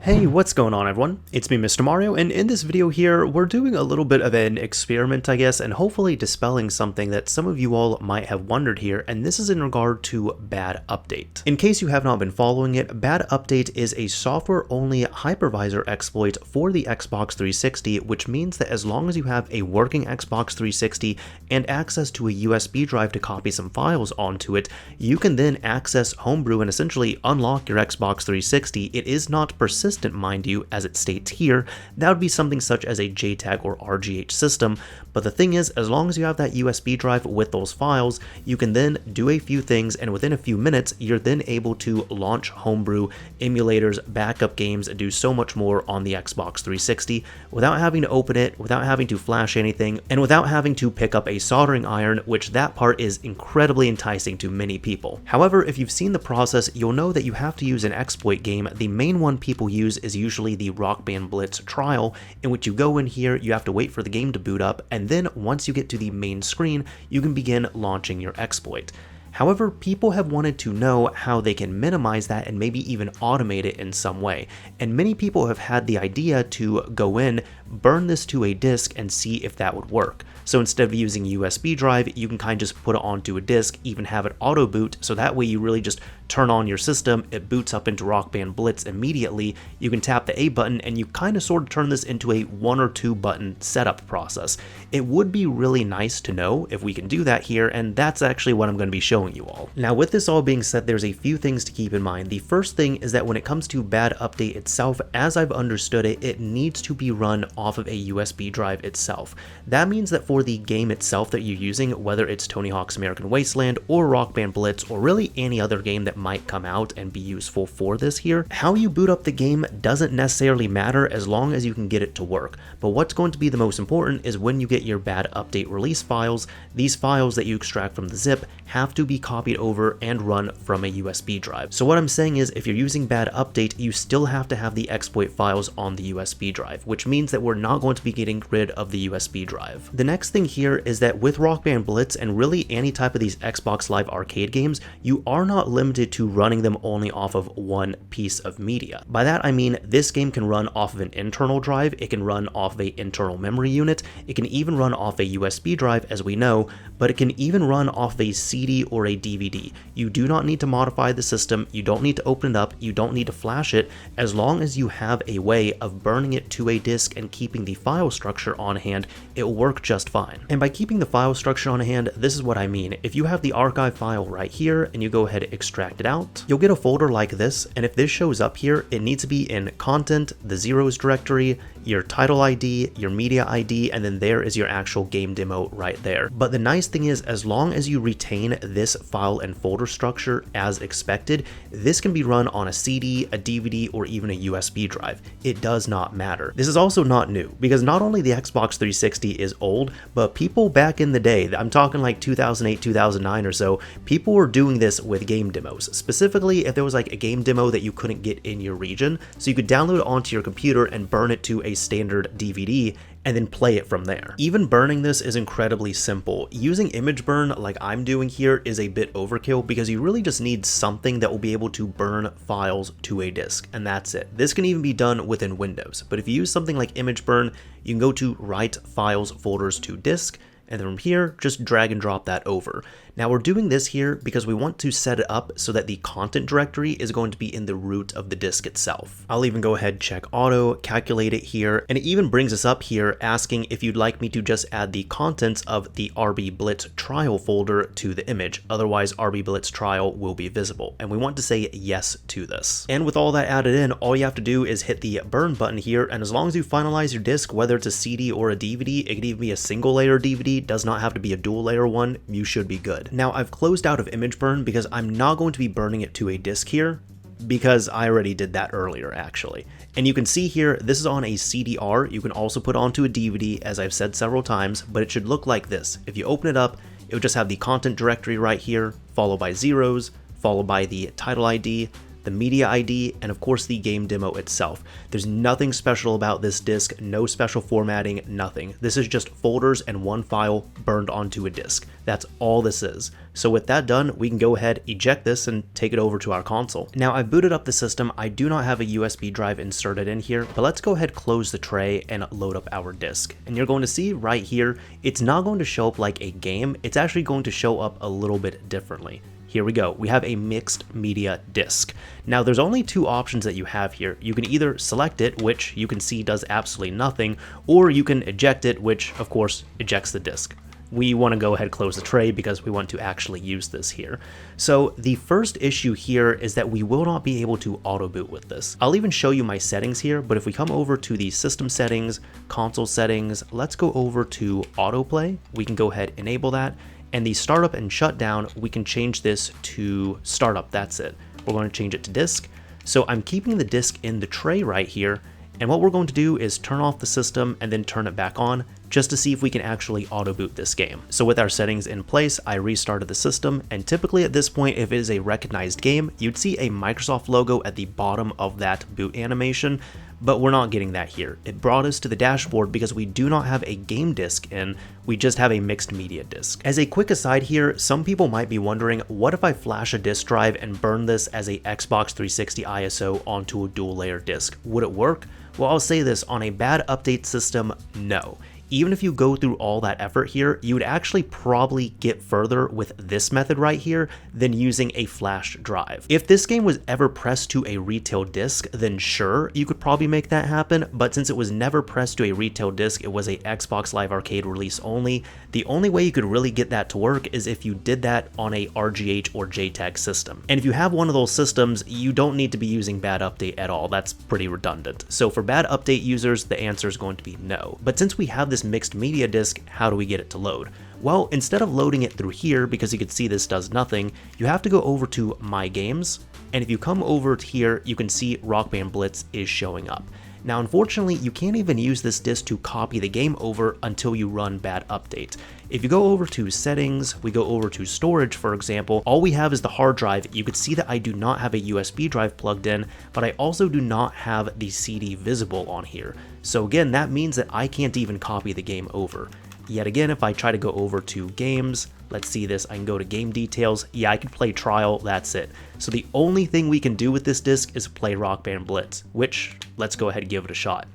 Hey, what's going on everyone? It's me, Mr. Mario, and in this video here, we're doing a little bit of an experiment, I guess, and hopefully dispelling something that some of you all might have wondered here, and this is in regard to Bad Update. In case you have not been following it, Bad Update is a software-only hypervisor exploit for the Xbox 360, which means that as long as you have a working Xbox 360 and access to a USB drive to copy some files onto it, you can then access Homebrew and essentially unlock your Xbox 360. It is not persistent, mind you, as it states here. That would be something such as a JTAG or RGH system, but the thing is, as long as you have that USB drive with those files, you can then do a few things, and within a few minutes, you're then able to launch Homebrew, emulators, backup games, and do so much more on the Xbox 360 without having to open it, without having to flash anything, and without having to pick up a soldering iron, which that part is incredibly enticing to many people. However, if you've seen the process, you'll know that you have to use an exploit game. The main one people use is usually the Rock Band Blitz trial, in which you go in here, you have to wait for the game to boot up, and then once you get to the main screen, you can begin launching your exploit. However, people have wanted to know how they can minimize that and maybe even automate it in some way. And many people have had the idea to go in, burn this to a disk, and see if that would work. So instead of using a USB drive, you can kind of just put it onto a disk, even have it auto boot, so that way you really just turn on your system, it boots up into Rock Band Blitz immediately, you can tap the A button, and you kind of sort of turn this into a 1 or 2 button setup process. It would be really nice to know if we can do that here, and that's actually what I'm going to be showing you all. Now with this all being said, there's a few things to keep in mind. The first thing is that when it comes to Bad Update itself, as I've understood it, it needs to be run off of a USB drive itself. That means that for the game itself that you're using, whether it's Tony Hawk's American Wasteland or Rock Band Blitz or really any other game that might come out and be useful for this here, how you boot up the game doesn't necessarily matter as long as you can get it to work. But what's going to be the most important is when you get your Bad Update release files, these files that you extract from the zip have to be copied over and run from a USB drive. So what I'm saying is, if you're using Bad Update, you still have to have the exploit files on the USB drive, which means that we're not going to be getting rid of the USB drive. The next thing here is that with Rock Band Blitz and really any type of these Xbox Live Arcade games, you are not limited to running them only off of one piece of media. By that I mean this game can run off of an internal drive, it can run off of an internal memory unit, it can even run off a USB drive as we know, but it can even run off of a CD or a DVD. You do not need to modify the system, you don't need to open it up, you don't need to flash it, as long as you have a way of burning it to a disk and keeping the file structure on hand, it will work just fine. And by keeping the file structure on hand, this is what I mean. If you have the archive file right here and you go ahead and extract it out, you'll get a folder like this, and if this shows up here, it needs to be in content, the zeros directory, your title ID, your media ID, and then there is your actual game demo right there. But the nice thing is, as long as you retain this file and folder structure as expected, this can be run on a CD, a DVD, or even a USB drive. It does not matter. This is also not new, because not only the Xbox 360 is old, but people back in the day, I'm talking like 2008, 2009 or so, people were doing this with game demos. Specifically, if there was like a game demo that you couldn't get in your region, so you could download it onto your computer and burn it to a standard DVD, and then play it from there. Even burning this is incredibly simple. Using image burn like I'm doing here is a bit overkill because you really just need something that will be able to burn files to a disk, and that's it. This can even be done within Windows, but if you use something like image burn, you can go to write files folders to disk, and then from here, just drag and drop that over. Now we're doing this here because we want to set it up so that the content directory is going to be in the root of the disk itself. I'll even go ahead, check auto, calculate it here, and it even brings us up here asking if you'd like me to just add the contents of the RB Blitz trial folder to the image. Otherwise, RB Blitz trial will be visible, and we want to say yes to this. And with all that added in, all you have to do is hit the burn button here, and as long as you finalize your disk, whether it's a CD or a DVD, it could even be a single layer DVD, does not have to be a dual layer one, you should be good. Now I've closed out of image burn because I'm not going to be burning it to a disk here, because I already did that earlier actually. And you can see here, this is on a CDR, you can also put onto a DVD as I've said several times, but it should look like this. If you open it up, it would just have the content directory right here, followed by zeros, followed by the title ID, the media ID, and of course the game demo itself. There's nothing special about this disk, no special formatting, nothing. This is just folders and one file burned onto a disk. That's all this is. So with that done, we can go ahead, eject this, and take it over to our console. Now I've booted up the system. I do not have a USB drive inserted in here, but let's go ahead, close the tray, and load up our disk. And you're going to see right here, it's not going to show up like a game. It's actually going to show up a little bit differently. Here we go. We have a mixed media disk. Now there's only two options that you have here. You can either select it, which you can see does absolutely nothing, or you can eject it, which of course ejects the disk. We want to go ahead, close the tray, because we want to actually use this here. So the first issue here is that we will not be able to auto boot with this. I'll even show you my settings here, but if we come over to the system settings, console settings, let's go over to autoplay. We can go ahead, enable that. And the startup and shutdown, we can change this to startup. That's it. We're going to change it to disk. So I'm keeping the disk in the tray right here. And what we're going to do is turn off the system and then turn it back on, just to see if we can actually auto boot this game. So with our settings in place, I restarted the system, and typically at this point, if it is a recognized game, you'd see a Microsoft logo at the bottom of that boot animation, but we're not getting that here. It brought us to the dashboard because we do not have a game disc in, we just have a mixed media disc. As a quick aside here, some people might be wondering, what if I flash a disk drive and burn this as a Xbox 360 ISO onto a dual layer disk? Would it work? Well, I'll say this, on a bad update system, no. Even if you go through all that effort here, you would actually probably get further with this method right here than using a flash drive. If this game was ever pressed to a retail disc, then sure, you could probably make that happen, but since it was never pressed to a retail disc, it was a Xbox Live Arcade release only, the only way you could really get that to work is if you did that on a RGH or JTAG system. And if you have one of those systems, you don't need to be using bad update at all. That's pretty redundant. So for bad update users, the answer is going to be no. But since we have this mixed media disk, how do we get it to load? Well, instead of loading it through here, because you can see this does nothing, you have to go over to My Games, and if you come over to here, you can see Rock Band Blitz is showing up. Now, unfortunately, you can't even use this disk to copy the game over until you run bad update. If you go over to settings, we go over to storage, for example, all we have is the hard drive. You could see that I do not have a USB drive plugged in, but I also do not have the CD visible on here. So again, that means that I can't even copy the game over. Yet again, if I try to go over to games, let's see this, I can go to game details. Yeah, I can play trial, that's it. So the only thing we can do with this disc is play Rock Band Blitz, which let's go ahead and give it a shot.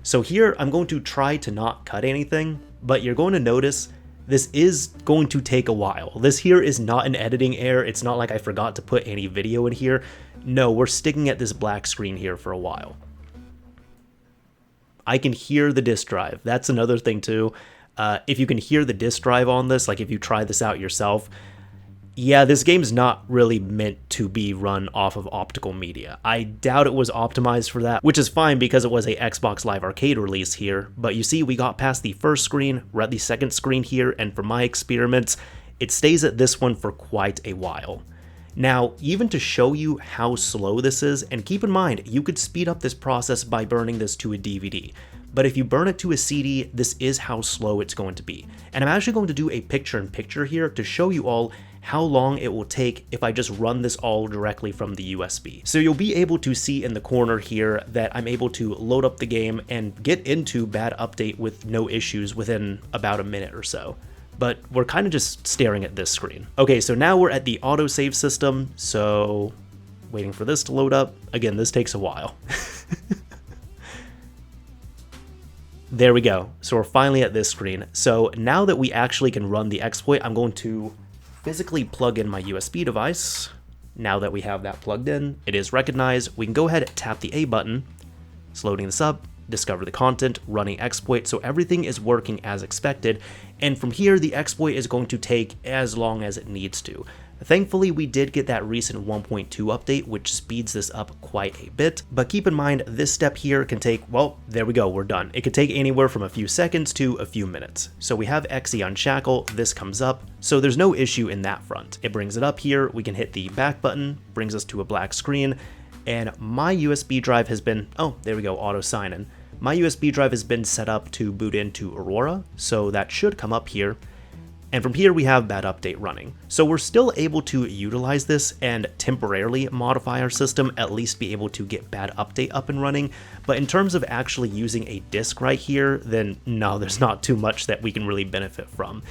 So here I'm going to try to not cut anything, but you're going to notice this is going to take a while. This here is not an editing error. It's not like I forgot to put any video in here. No, we're sticking at this black screen here for a while. I can hear the disk drive. That's another thing too. If you can hear the disk drive on this, like if you try this out yourself, yeah, this game's not really meant to be run off of optical media. I doubt it was optimized for that, which is fine because it was a Xbox Live Arcade release here. But you see, we got past the first screen, we're at the second screen here, and for my experiments, it stays at this one for quite a while. Now, even to show you how slow this is, and keep in mind, you could speed up this process by burning this to a DVD. But if you burn it to a CD, this is how slow it's going to be. And I'm actually going to do a picture-in-picture here to show you all how long it will take if I just run this all directly from the USB. So you'll be able to see in the corner here that I'm able to load up the game and get into bad update with no issues within about a minute or so. But we're kind of just staring at this screen. Okay, so now we're at the autosave system, so waiting for this to load up. Again, this takes a while. There we go. So we're finally at this screen. So now that we actually can run the exploit, I'm going to physically plug in my USB device. Now that we have that plugged in, it is recognized. We can go ahead and tap the A button. It's loading this up, discover the content, running exploit. So everything is working as expected. And from here, the exploit is going to take as long as it needs to. Thankfully, we did get that recent 1.2 update, which speeds this up quite a bit. But keep in mind, this step here can take, well, there we go, we're done. It could take anywhere from a few seconds to a few minutes. So we have XE Unshackle, this comes up, so there's no issue in that front. It brings it up here, we can hit the back button, brings us to a black screen, and my USB drive has been, oh, there we go, auto sign in. My USB drive has been set up to boot into Aurora, so that should come up here. And from here we have bad update running. So we're still able to utilize this and temporarily modify our system, at least be able to get bad update up and running. But in terms of actually using a disk right here, then no, there's not too much that we can really benefit from.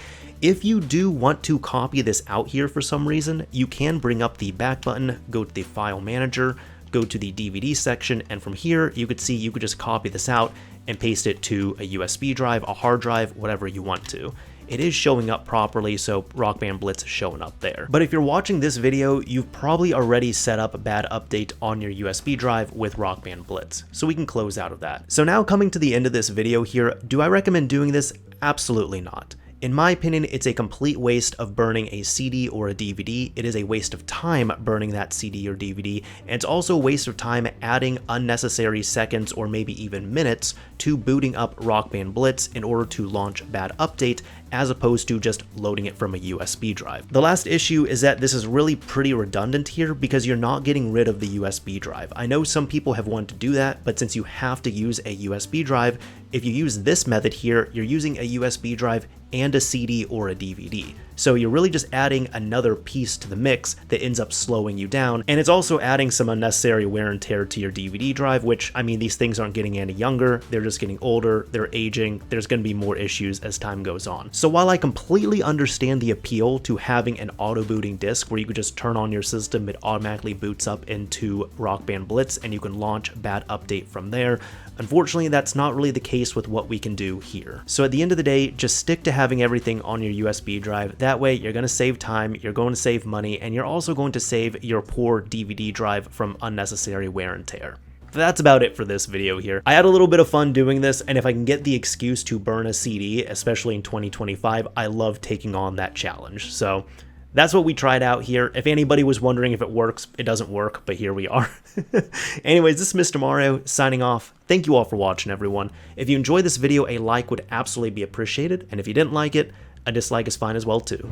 If you do want to copy this out here for some reason, you can bring up the back button, go to the file manager, go to the DVD section, and from here you could see you could just copy this out and paste it to a USB drive, a hard drive, whatever you want to. It is showing up properly, so Rock Band Blitz is showing up there. But if you're watching this video, you've probably already set up a bad update on your USB drive with Rock Band Blitz, so we can close out of that. So now coming to the end of this video here, do I recommend doing this? Absolutely not. In my opinion, it's a complete waste of burning a CD or a DVD. It is a waste of time burning that CD or DVD, and it's also a waste of time adding unnecessary seconds or maybe even minutes to booting up Rock Band Blitz in order to launch bad update, as opposed to just loading it from a USB drive. The last issue is that this is really pretty redundant here because you're not getting rid of the USB drive. I know some people have wanted to do that, but since you have to use a USB drive, if you use this method here, you're using a USB drive and a CD or a DVD. So you're really just adding another piece to the mix that ends up slowing you down, and it's also adding some unnecessary wear and tear to your DVD drive, which, I mean, these things aren't getting any younger, they're just getting older, they're aging, there's going to be more issues as time goes on. So while I completely understand the appeal to having an auto-booting disk where you could just turn on your system, it automatically boots up into Rock Band Blitz, and you can launch bad update from there, unfortunately, that's not really the case with what we can do here. So at the end of the day, just stick to having everything on your USB drive. That way, you're going to save time, you're going to save money, and you're also going to save your poor DVD drive from unnecessary wear and tear. That's about it for this video here. I had a little bit of fun doing this, and if I can get the excuse to burn a CD, especially in 2025, I love taking on that challenge. So that's what we tried out here. If anybody was wondering if it works, it doesn't work, but here we are. Anyways, this is Mr. Mario signing off. Thank you all for watching, everyone. If you enjoyed this video, a like would absolutely be appreciated, and if you didn't like it, a dislike is fine as well too.